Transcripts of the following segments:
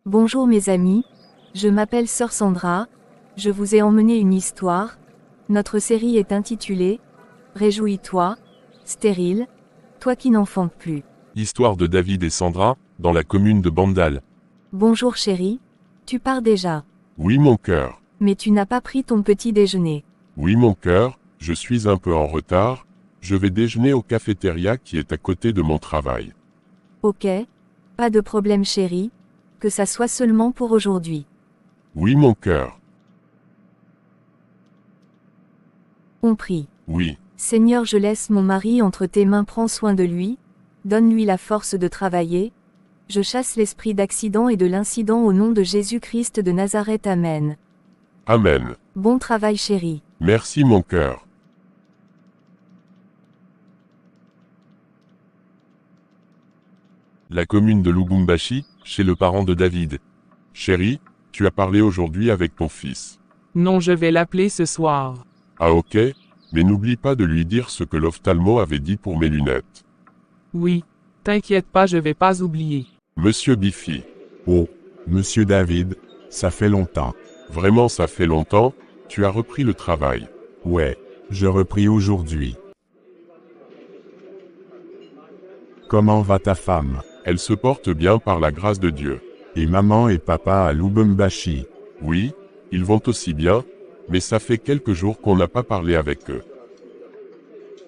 Bonjour mes amis, je m'appelle Sœur Sandra, je vous ai emmené une histoire. Notre série est intitulée « Réjouis-toi, stérile, toi qui n'enfantes plus ». Histoire de David et Sandra, dans la commune de Bandal. Bonjour chérie, tu pars déjà, Oui mon cœur, mais tu n'as pas pris ton petit déjeuner. oui mon cœur, je suis un peu en retard, je vais déjeuner au cafétéria qui est à côté de mon travail. Ok, pas de problème chérie, que ça soit seulement pour aujourd'hui. Oui mon cœur, On prie. oui, Seigneur, je laisse mon mari entre tes mains, prends soin de lui, donne-lui la force de travailler. Je chasse l'esprit d'accident et de l'incident au nom de Jésus-Christ de Nazareth. Amen. amen, Bon travail chérie. merci mon cœur. La commune de Lubumbashi, chez le parent de David. Chérie, tu as parlé aujourd'hui avec ton fils. Non, je vais l'appeler ce soir. Ah ok, mais n'oublie pas de lui dire ce que l'ophtalmo avait dit pour mes lunettes. Oui, t'inquiète pas, je vais pas oublier. Monsieur Biffy, Oh, monsieur David, ça fait longtemps. vraiment ça fait longtemps, tu as repris le travail. Ouais, je repris aujourd'hui. Comment va ta femme? Elle se porte bien par la grâce de Dieu. Et maman et papa à Lubumbashi? Oui, ils vont aussi bien, mais ça fait quelques jours qu'on n'a pas parlé avec eux.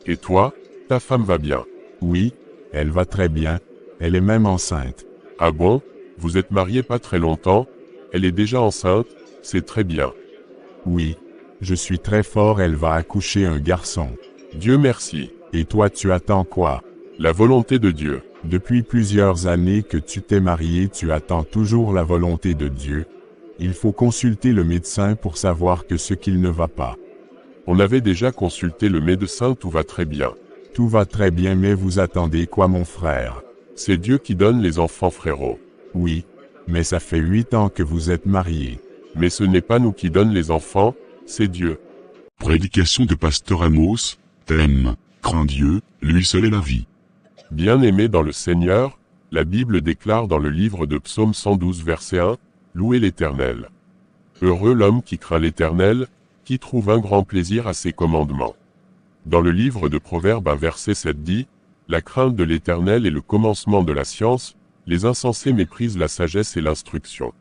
Et toi, ta femme va bien? Oui, elle va très bien, elle est même enceinte. Ah bon? Vous êtes mariés pas très longtemps? Elle est déjà enceinte? C'est très bien. Oui, je suis très fort, elle va accoucher un garçon. Dieu merci. Et toi tu attends quoi? La volonté de Dieu. Depuis plusieurs années que tu t'es marié, tu attends toujours la volonté de Dieu. Il faut consulter le médecin pour savoir que ce qu'il ne va pas. On avait déjà consulté le médecin, tout va très bien. Tout va très bien, mais vous attendez quoi mon frère? C'est Dieu qui donne les enfants, frérot. Oui, mais ça fait 8 ans que vous êtes mariés. Mais ce n'est pas nous qui donne les enfants, c'est Dieu. Prédication de Pasteur Amos, thème, crains Dieu, lui seul est la vie. Bien-aimés dans le Seigneur, la Bible déclare dans le livre de Psaume 112 verset 1, « Louez l'Éternel. Heureux l'homme qui craint l'Éternel, qui trouve un grand plaisir à ses commandements. » Dans le livre de Proverbes 1 verset 7 dit, « La crainte de l'Éternel est le commencement de la science, les insensés méprisent la sagesse et l'instruction. »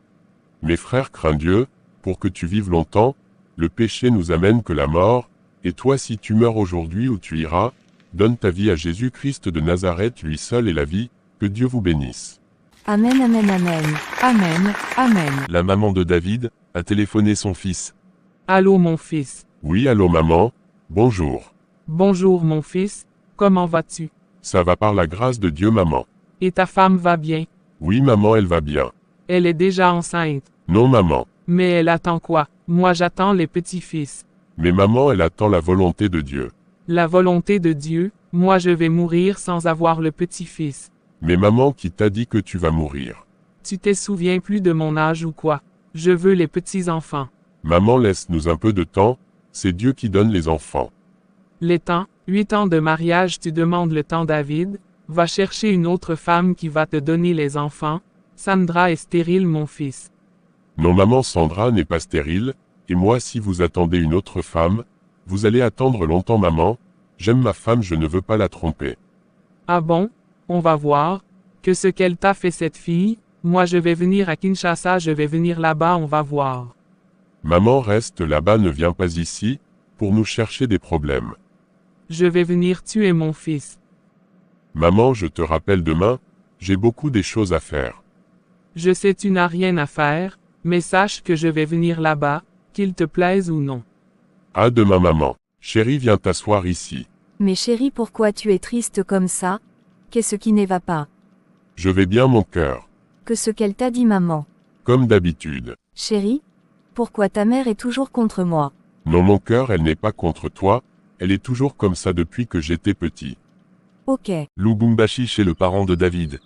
Mes frères, crains Dieu, pour que tu vives longtemps, le péché nous amène que la mort, et toi si tu meurs aujourd'hui où tu iras, donne ta vie à Jésus-Christ de Nazareth, lui seul est la vie, que Dieu vous bénisse. Amen, amen, amen. Amen, amen. La maman de David a téléphoné son fils. Allô mon fils. Oui, allô maman, bonjour. Bonjour mon fils, comment vas-tu? Ça va par la grâce de Dieu maman. Et ta femme va bien? Oui maman, elle va bien. Elle est déjà enceinte. Non maman, Mais elle attend quoi? Moi j'attends les petits-fils. mais maman elle attend la volonté de Dieu. La volonté de Dieu, moi je vais mourir sans avoir le petit-fils. Mais maman qui t'a dit que tu vas mourir. Tu te souviens plus de mon âge ou quoi? Je veux les petits-enfants. Maman laisse-nous un peu de temps, c'est Dieu qui donne les enfants. Les temps, 8 ans de mariage, tu demandes le temps David, va chercher une autre femme qui va te donner les enfants. Sandra est stérile mon fils. Non maman, Sandra n'est pas stérile, et moi si vous attendez une autre femme, vous allez attendre longtemps maman, j'aime ma femme, je ne veux pas la tromper. Ah bon? On va voir. Que ce qu'elle t'a fait cette fille, moi je vais venir à Kinshasa, je vais venir là-bas, on va voir. Maman reste là-bas, ne viens pas ici, pour nous chercher des problèmes. Je vais venir tuer mon fils. Maman, je te rappelle demain, j'ai beaucoup des choses à faire. Je sais tu n'as rien à faire, mais sache que je vais venir là-bas, qu'il te plaise ou non. À demain maman. Chérie, viens t'asseoir ici. Mais chérie, pourquoi tu es triste comme ça? Qu'est-ce qui ne va pas? Je vais bien mon cœur. Que ce qu'elle t'a dit maman? Comme d'habitude. Chérie? Pourquoi ta mère est toujours contre moi? Non mon cœur, elle n'est pas contre toi, elle est toujours comme ça depuis que j'étais petit. Ok. Lubumbashi chez le parent de David.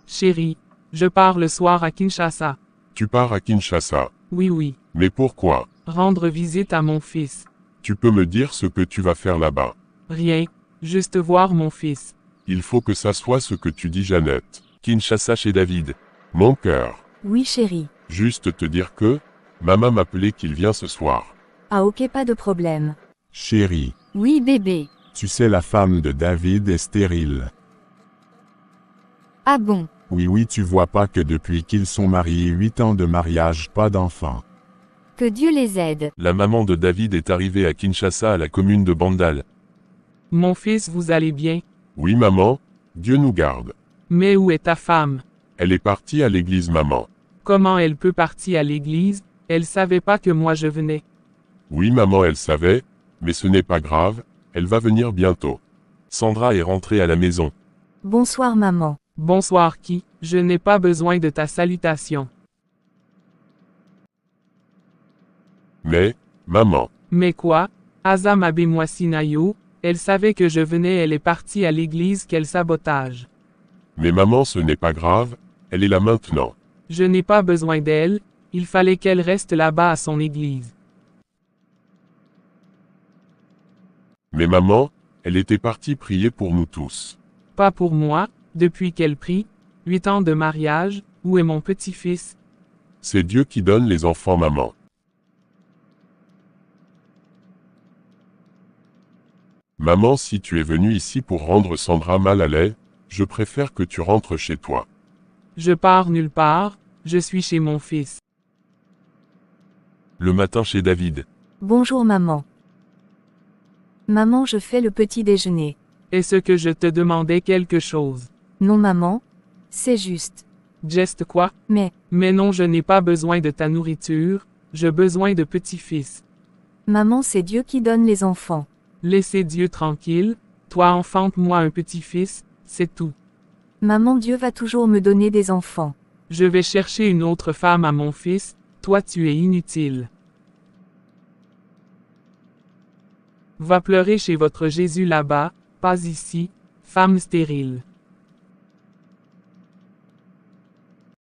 Chérie, je pars le soir à Kinshasa. Tu pars à Kinshasa. Oui oui, Mais pourquoi? rendre visite à mon fils. Tu peux me dire ce que tu vas faire là-bas? Rien, juste voir mon fils. Il faut que ça soit ce que tu dis Jeannette. Kinshasa chez David. Mon cœur. Oui chérie. Juste te dire que, maman m'appelait qu'il vient ce soir. Ah ok, pas de problème. Chérie, Oui bébé. tu sais la femme de David est stérile. Ah bon? Oui, tu vois pas que depuis qu'ils sont mariés 8 ans de mariage, pas d'enfant. Que Dieu les aide. La maman de David est arrivée à Kinshasa à la commune de Bandal. Mon fils, vous allez bien? Oui maman, Dieu nous garde. Mais où est ta femme? Elle est partie à l'église maman. Comment elle peut partir à l'église? Elle savait pas que moi je venais. Oui maman elle savait, mais ce n'est pas grave, elle va venir bientôt. Sandra est rentrée à la maison. Bonsoir maman. Bonsoir qui? Je n'ai pas besoin de ta salutation. Mais, maman, Mais quoi? Azam Abemwasinayo, elle savait que je venais, elle est partie à l'église, quel sabotage. mais maman ce n'est pas grave, elle est là maintenant. Je n'ai pas besoin d'elle, il fallait qu'elle reste là-bas à son église. Mais maman, elle était partie prier pour nous tous. Pas pour moi, depuis qu'elle prie, 8 ans de mariage, où est mon petit-fils? C'est Dieu qui donne les enfants maman. Maman si tu es venue ici pour rendre Sandra mal à l'aise, je préfère que tu rentres chez toi. Je pars nulle part, je suis chez mon fils. Le matin chez David. Bonjour maman. Maman je fais le petit déjeuner. Est-ce que je te demandais quelque chose? Non maman? C'est juste. Geste quoi? Mais, Mais non, je n'ai pas besoin de ta nourriture, j'ai besoin de petit-fils. maman c'est Dieu qui donne les enfants. Laissez Dieu tranquille, toi enfante-moi un petit-fils, c'est tout. Maman Dieu va toujours me donner des enfants. Je vais chercher une autre femme à mon fils, toi tu es inutile. Va pleurer chez votre Jésus là-bas, pas ici, femme stérile.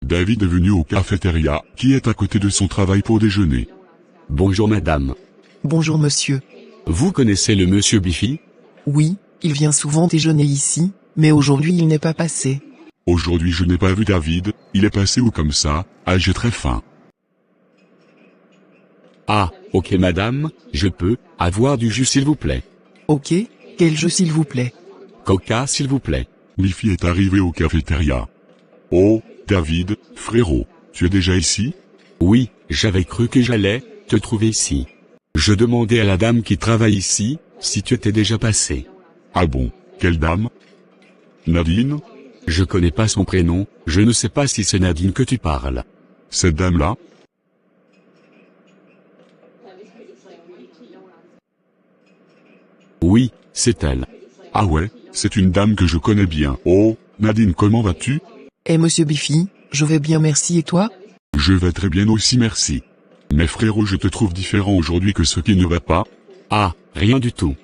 David est venu au cafétéria, qui est à côté de son travail pour déjeuner. Bonjour madame. Bonjour monsieur. Vous connaissez le monsieur Biffy? Oui, il vient souvent déjeuner ici, mais aujourd'hui il n'est pas passé. Aujourd'hui je n'ai pas vu David, il est passé où comme ça? Ah j'ai très faim. Ah, ok madame, je peux avoir du jus s'il vous plaît. Ok, quel jeu s'il vous plaît? Coca s'il vous plaît. Miffy est arrivé au cafétéria. Oh, David, frérot, tu es déjà ici? Oui, j'avais cru que j'allais te trouver ici. Je demandais à la dame qui travaille ici, si tu étais déjà passé. Ah bon, quelle dame? Nadine? Je connais pas son prénom, je ne sais pas si c'est Nadine que tu parles. Cette dame-là? Oui, c'est elle. Ah ouais, c'est une dame que je connais bien. Oh, Nadine comment vas-tu? Eh monsieur Biffy, je vais bien merci et toi? Je vais très bien aussi merci. Mais frérot je te trouve différent aujourd'hui que ce qui ne va pas. Ah, rien du tout.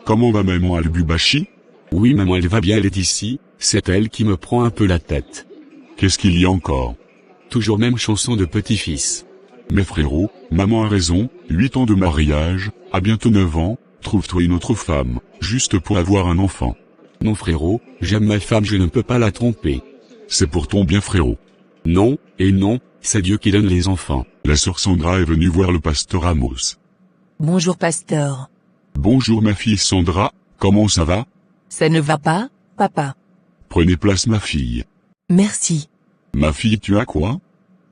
Comment va maman Albubashi? Oui maman elle va bien, elle est ici, c'est elle qui me prend un peu la tête. Qu'est-ce qu'il y a encore? Toujours même chanson de petit-fils. Mais frérot, maman a raison, 8 ans de mariage, à bientôt 9 ans, trouve-toi une autre femme, juste pour avoir un enfant. Non frérot, j'aime ma femme, je ne peux pas la tromper. C'est pour ton bien frérot. Non, et non, c'est Dieu qui donne les enfants. La sœur Sandra est venue voir le pasteur Amos. Bonjour pasteur. Bonjour ma fille Sandra, comment ça va? Ça ne va pas, papa? Prenez place ma fille. Merci. Ma fille tu as quoi?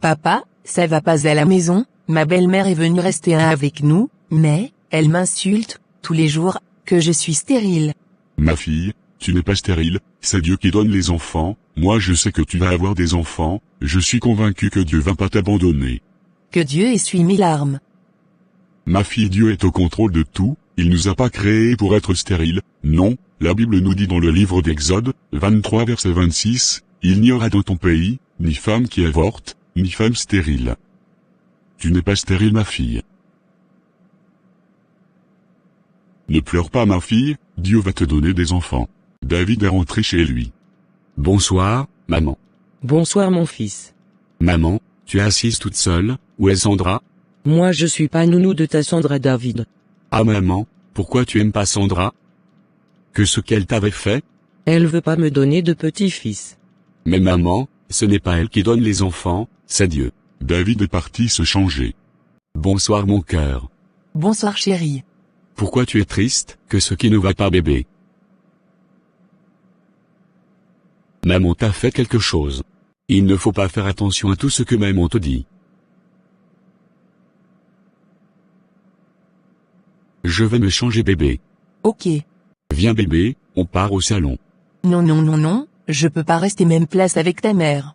Papa, ça va pas à la maison, ma belle-mère est venue rester avec nous, mais, elle m'insulte, tous les jours, que je suis stérile. Ma fille, tu n'es pas stérile, c'est Dieu qui donne les enfants, moi je sais que tu vas avoir des enfants, je suis convaincu que Dieu va pas t'abandonner. Que Dieu essuie mes larmes. Ma fille Dieu est au contrôle de tout, il nous a pas créés pour être stériles, non, la Bible nous dit dans le livre d'Exode, 23 verset 26, il n'y aura dans ton pays, ni femme qui avorte, ni femme stérile. Tu n'es pas stérile ma fille. Ne pleure pas ma fille, Dieu va te donner des enfants. David est rentré chez lui. Bonsoir, maman. Bonsoir mon fils. Maman, tu es assise toute seule, où est Sandra? Moi je suis pas nounou de ta Sandra David. Ah maman, pourquoi tu aimes pas Sandra? Que ce qu'elle t'avait fait? Elle veut pas me donner de petit-fils. Mais maman, ce n'est pas elle qui donne les enfants, C'est Dieu. David est parti se changer. Bonsoir mon cœur. Bonsoir chérie. Pourquoi tu es triste, que ce qui ne va pas bébé? Maman t'a fait quelque chose. Il ne faut pas faire attention à tout ce que maman te dit. Je vais me changer bébé. Ok. Viens bébé, on part au salon. Non non non non, je peux pas rester même place avec ta mère.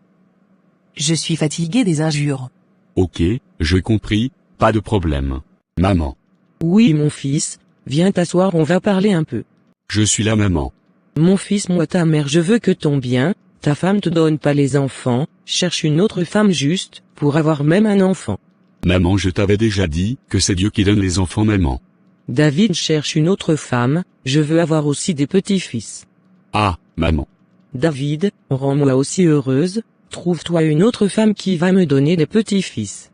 Je suis fatiguée des injures. Ok, j'ai compris, pas de problème. Maman. Oui mon fils, viens t'asseoir, on va parler un peu. Je suis là maman. Mon fils, moi ta mère, je veux que ton bien, ta femme te donne pas les enfants, cherche une autre femme juste, pour avoir même un enfant. Maman, je t'avais déjà dit, que c'est Dieu qui donne les enfants maman. David cherche une autre femme, je veux avoir aussi des petits-fils. Ah, maman. David, rends-moi aussi heureuse, trouve-toi une autre femme qui va me donner des petits-fils.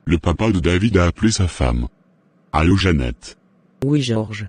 Le papa de David a appelé sa femme. Allô Jeannette. Oui Georges.